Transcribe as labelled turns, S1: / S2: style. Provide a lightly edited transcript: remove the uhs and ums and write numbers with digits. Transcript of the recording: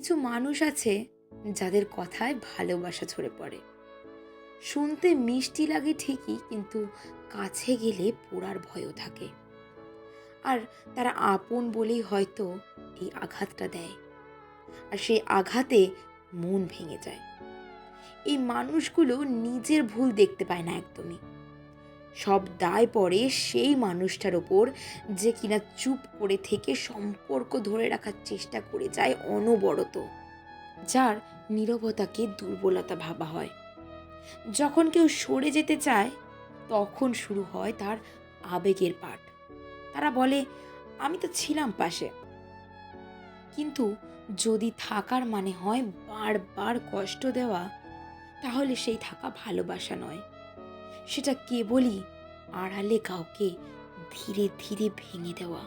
S1: কিছু মানুষ আছে যাদের কথায় ভালোবাসা ঝরে পড়ে। শুনতে মিষ্টি লাগে ঠিকই, কিন্তু কাছে গেলে পোড়ার ভয়ও থাকে। আর তারা আপন বলেই হয়তো এই আঘাতটা দেয়, আর সেই আঘাতে মন ভেঙে যায়। এই মানুষগুলো নিজের ভুল দেখতে পায় না একদমই। সব দায় পড়ে সেই মানুষটার ওপর, যে কিনা চুপ করে থেকে সম্পর্ক ধরে রাখার চেষ্টা করে যায় অনবরত, যার নীরবতাকে দুর্বলতা ভাবা হয়। যখন কেউ সরে যেতে চায়, তখন শুরু হয় তার আবেগের পাঠ। তারা বলে, আমি তো ছিলাম পাশে। কিন্তু যদি থাকার মানে হয় বারবার কষ্ট দেওয়া, তাহলে সেই থাকা ভালোবাসা নয়, সেটা কেবলই আড়ালে কাউকে ধীরে ধীরে ভেঙে দেওয়া।